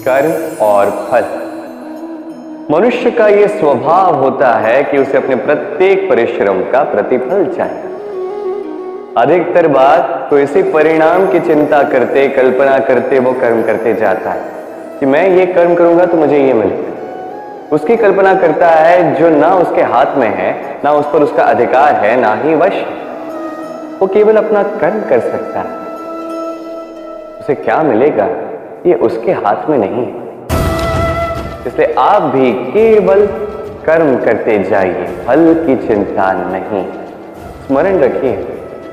कर्म और फल। मनुष्य का यह स्वभाव होता है कि उसे अपने प्रत्येक परिश्रम का प्रतिफल चाहिए। अधिकतर बार तो इसी परिणाम की चिंता करते, कल्पना करते वो कर्म करते जाता है कि मैं ये कर्म करूंगा तो मुझे ये मिलेगा। उसकी कल्पना करता है जो ना उसके हाथ में है, ना उस पर उसका अधिकार है, ना ही वश। वो केवल अपना कर्म कर सकता है। उसे क्या मिलेगा ये उसके हाथ में नहीं है। इसलिए आप भी केवल कर्म करते जाइए, फल की चिंता नहीं। स्मरण रखिए,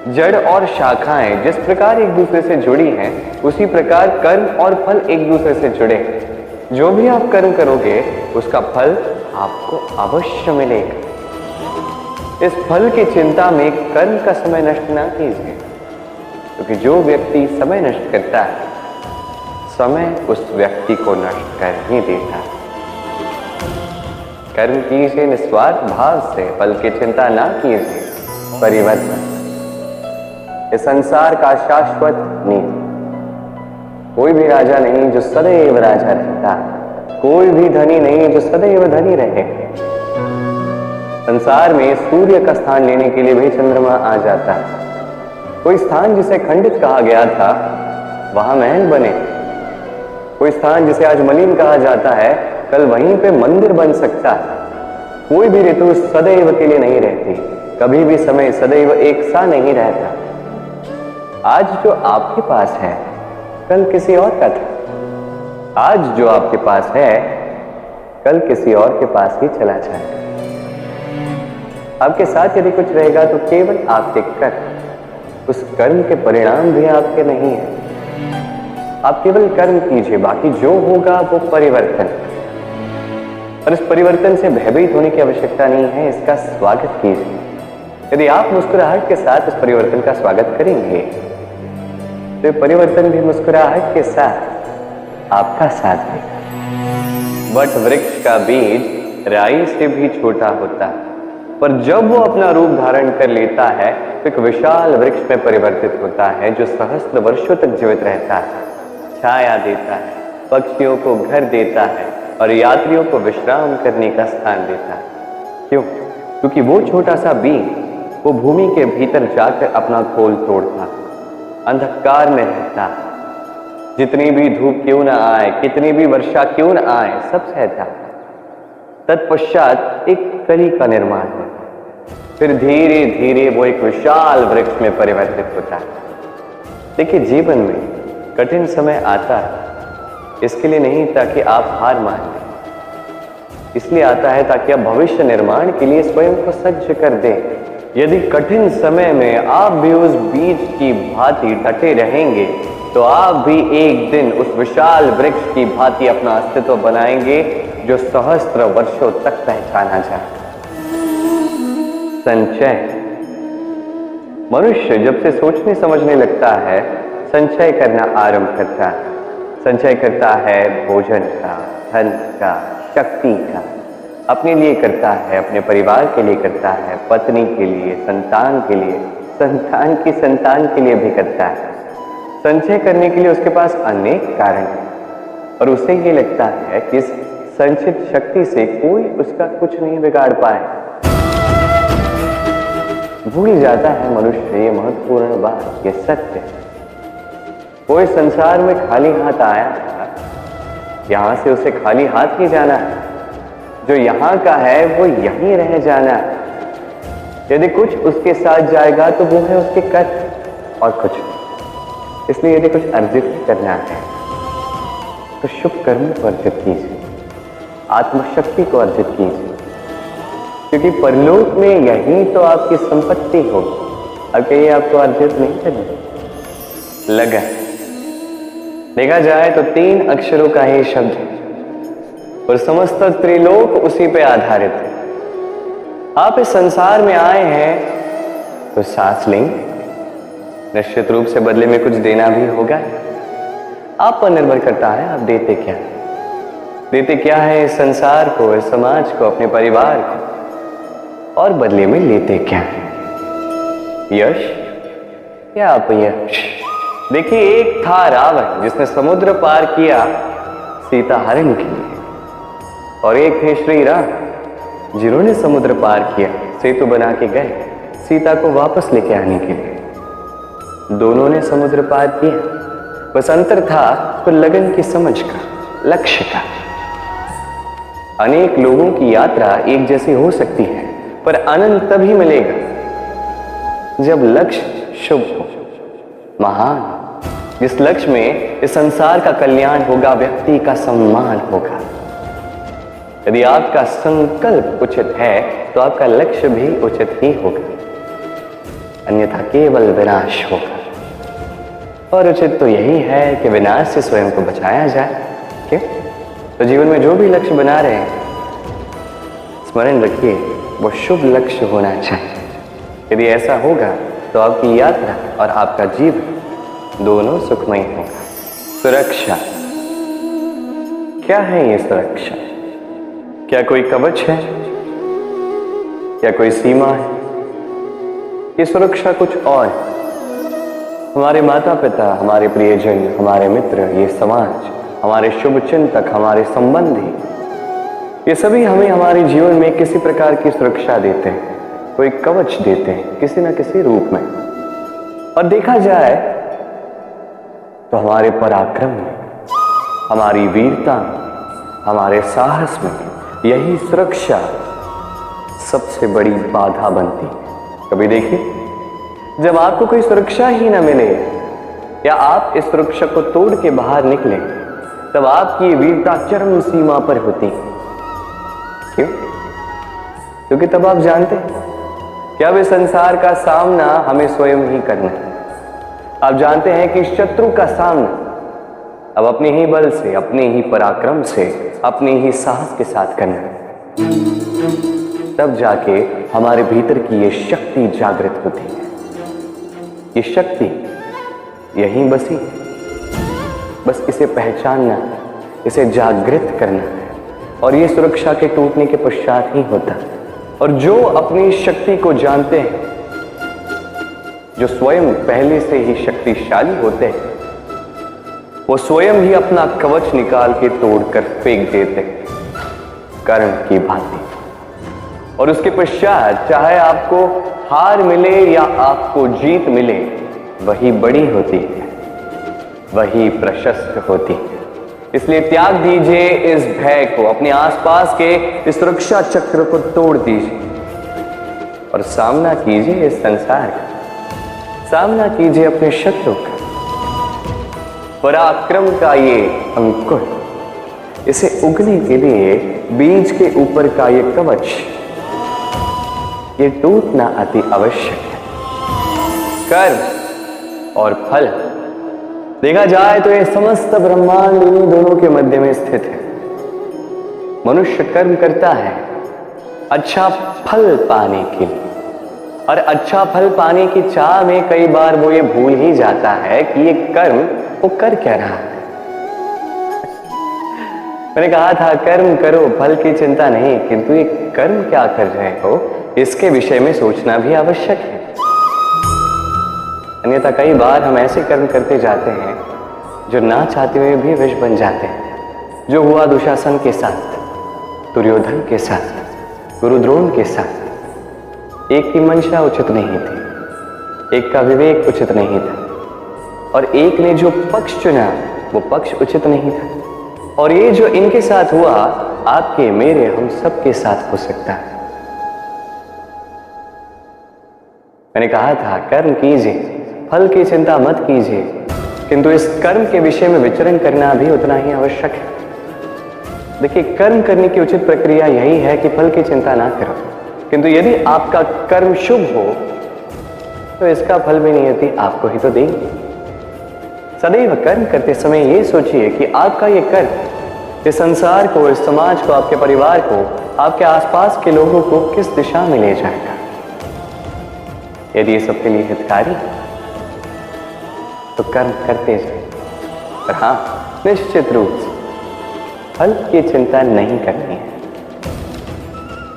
जड़ और शाखाएं जिस प्रकार एक दूसरे से जुड़ी हैं, उसी प्रकार कर्म और फल एक दूसरे से जुड़े हैं। जो भी आप कर्म करोगे उसका फल आपको अवश्य मिलेगा। इस फल की चिंता में कर्म का समय नष्ट ना कीजिए, क्योंकि जो व्यक्ति समय नष्ट करता है, समय उस व्यक्ति को नष्ट कर ही देता है। कर्म कीजिए निस्वार्थ भाव से, फल की चिंता ना कीजिए। परिवर्तन इस संसार का शाश्वत नियम। कोई भी राजा नहीं जो सदैव राजा रहता, कोई भी धनी नहीं जो सदैव धनी रहे। संसार में सूर्य का स्थान लेने के लिए भी चंद्रमा आ जाता है। कोई स्थान जिसे खंडित कहा गया था वहां महल बने। कोई स्थान जिसे आज मलिन कहा जाता है, कल वहीं पे मंदिर बन सकता है। कोई भी ऋतु सदैव के लिए नहीं रहती, कभी भी समय सदैव एक सा नहीं रहता। आज जो आपके पास है कल किसी और का था। आज जो आपके पास है कल किसी और के पास ही चला जाएगा। आपके साथ यदि कुछ रहेगा तो केवल आपके कर्म। उस कर्म के परिणाम भी आपके नहीं है। आप केवल कर्म कीजिए, बाकी जो होगा वो परिवर्तन। और इस परिवर्तन से भयभीत होने की आवश्यकता नहीं है, इसका स्वागत कीजिए। यदि आप मुस्कुराहट के साथ इस परिवर्तन का स्वागत करेंगे तो परिवर्तन भी मुस्कुराहट के साथ आपका साथ देगा। वट वृक्ष का बीज राई से भी छोटा होता है, पर जब वो अपना रूप धारण कर लेता है तो एक विशाल वृक्ष में परिवर्तित होता है, जो सहस्त्र वर्षों तक जीवित रहता है, छाया देता है, पक्षियों को घर देता है और यात्रियों को विश्राम करने का स्थान देता है। क्यों? क्योंकि वो छोटा सा बीज वो भूमि के भीतर जाकर अपना खोल तोड़ता, अंधकार में रहता, जितनी भी धूप क्यों ना आए, कितनी भी वर्षा क्यों ना आए, सब सहता। तत्पश्चात एक कली का निर्माण होता है, फिर धीरे धीरे वो एक विशाल वृक्ष में परिवर्तित होता है। देखिए, जीवन में कठिन समय आता है इसके लिए नहीं ताकि आप हार मान लें, इसलिए आता है ताकि आप भविष्य निर्माण के लिए स्वयं को सज्ज कर दें। यदि कठिन समय में आप भी उस बीज की भांति डटे रहेंगे तो आप भी एक दिन उस विशाल वृक्ष की भांति अपना अस्तित्व बनाएंगे, जो सहस्त्र वर्षों तक पहचाना जाए। संचय। मनुष्य जब से सोचने समझने लगता है, संचय करना आरंभ करता है। संचय करता है भोजन का, धन का, शक्ति का। अपने लिए करता है, अपने परिवार के लिए करता है, पत्नी के लिए, संतान के लिए, संतान की संतान के लिए भी करता है। संचय करने के लिए उसके पास अनेक कारण हैं और उसे ये लगता है कि इस संचित शक्ति से कोई उसका कुछ नहीं बिगाड़ पाए। भूल जाता है मनुष्य ये महत्वपूर्ण बात, ये सत्य। कोई संसार में खाली हाथ आया था, यहां से उसे खाली हाथ ही जाना है। जो यहां का है वो यहीं रह जाना है। यदि कुछ उसके साथ जाएगा तो वो है उसके कर्म और कुछ नहीं। इसलिए यदि कुछ अर्जित करना है तो शुभ कर्म को अर्जित कीजिए, आत्मशक्ति को अर्जित कीजिए, क्योंकि परलोक में यही तो आपकी संपत्ति होगी। अब कहीं आपको अर्जित नहीं करना। लगन। देखा जाए तो 3 अक्षरों का ही शब्द है और समस्त त्रिलोक उसी पे आधारित है। आप इस संसार में आए हैं तो सांस लेंगे, निश्चित रूप से बदले में कुछ देना भी होगा। आप पर निर्भर करता है आप देते क्या। देते क्या है इस संसार को, इस समाज को, अपने परिवार को, और बदले में लेते क्या है? यश या अपयश। देखिए, एक था रावण जिसने समुद्र पार किया सीता हरण के लिए, और एक थे श्री राम जिन्होंने समुद्र पार किया, सेतु बना के गए सीता को वापस लेके आने के लिए। दोनों ने समुद्र पार किया, बस अंतर था तो लगन की समझ का, लक्ष्य का। अनेक लोगों की यात्रा एक जैसी हो सकती है, पर आनंद तभी मिलेगा जब लक्ष्य शुभ हो, महान, जिस लक्ष्य में इस संसार का कल्याण होगा, व्यक्ति का सम्मान होगा। यदि आपका संकल्प उचित है तो आपका लक्ष्य भी उचित ही होगा, अन्यथा केवल विनाश होगा। और उचित तो यही है कि विनाश से स्वयं को बचाया जाए। क्यों? तो जीवन में जो भी लक्ष्य बना रहे हैं, स्मरण रखिए वो शुभ लक्ष्य होना चाहिए। यदि ऐसा होगा तो आपकी यात्रा और आपका जीवन दोनों सुखमय होगा। सुरक्षा, क्या है ये सुरक्षा? क्या कोई कवच है या कोई सीमा है? ये सुरक्षा कुछ और है। हमारे माता पिता, हमारे प्रियजन, हमारे मित्र, ये समाज, हमारे शुभ चिंतक, हमारे संबंधी, ये सभी हमें हमारे जीवन में किसी प्रकार की सुरक्षा देते हैं, कोई कवच देते हैं किसी न किसी रूप में। और देखा जाए तो हमारे पराक्रम में, हमारी वीरता में, हमारे साहस में यही सुरक्षा सबसे बड़ी बाधा बनती है। कभी देखिए, जब आपको कोई सुरक्षा ही ना मिले या आप इस सुरक्षा को तोड़ के बाहर निकले, तब आपकी वीरता चरम सीमा पर होती है। क्यों? क्योंकि तब आप जानते हैं कि अब इस संसार का सामना हमें स्वयं ही करना है। आप जानते हैं कि शत्रु का सामना अब अपने ही बल से, अपने ही पराक्रम से, अपने ही साहस के साथ करना है। तब जाके हमारे भीतर की ये शक्ति जागृत होती है। ये शक्ति यहीं बसी है, बस इसे पहचानना है, इसे जागृत करना है, और ये सुरक्षा के टूटने के पश्चात ही होता है। और जो अपनी शक्ति को जानते हैं, जो स्वयं पहले से ही शक्तिशाली होते हैं, वो स्वयं ही अपना कवच निकाल के तोड़कर फेंक देते हैं, कर्ण की भांति। और उसके पश्चात चाहे आपको हार मिले या आपको जीत मिले, वही बड़ी होती है, वही प्रशस्त होती है। इसलिए त्याग दीजिए इस भय को, अपने आसपास के इस सुरक्षा चक्र को तोड़ दीजिए और सामना कीजिए इस संसार का, सामना कीजिए अपने शत्रु का। पराक्रम का ये अंकुर, इसे उगने के लिए बीज के ऊपर का ये कवच, ये टूटना अति आवश्यक है। कर्म और फल, देखा जाए तो ये समस्त ब्रह्मांड इन दोनों के मध्य में स्थित है। मनुष्य कर्म करता है अच्छा फल पाने के लिए, और अच्छा फल पाने की चाह में कई बार वो ये भूल ही जाता है कि ये कर्म वो कर क्या रहा है। मैंने कहा था कर्म करो, फल की चिंता नहीं, किंतु ये कर्म क्या कर रहे हो इसके विषय में सोचना भी आवश्यक है। अन्यथा कई बार हम ऐसे कर्म करते जाते हैं जो ना चाहते हुए भी विष बन जाते हैं। जो हुआ दुशासन के साथ, दुर्योधन के साथ, गुरुद्रोण के साथ। एक की मंशा उचित नहीं थी, एक का विवेक उचित नहीं था, और एक ने जो पक्ष चुना वो पक्ष उचित नहीं था। और ये जो इनके साथ हुआ, आपके, मेरे, हम सबके साथ हो सकता है। मैंने कहा था कर्म कीजिए, फल की चिंता मत कीजिए, किंतु इस कर्म के विषय में विचरण करना भी उतना ही आवश्यक है। देखिए, कर्म करने की उचित प्रक्रिया यही है कि फल की चिंता ना करो, किंतु यदि आपका कर्म शुभ हो तो इसका फल भी नियति आपको ही तो देगी। सदैव कर्म करते समय ये सोचिए कि आपका ये कर्म इस संसार को, इस समाज को, आपके परिवार को, आपके आसपास के लोगों को किस दिशा में ले जाएगा। यदि ये सबके लिए हितकारी तो कर्म करते जाए, और हाँ, निश्चित रूप से फल की चिंता नहीं करनी है।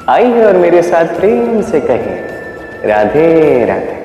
आइए और मेरे साथ प्रेम से कहें राधे राधे।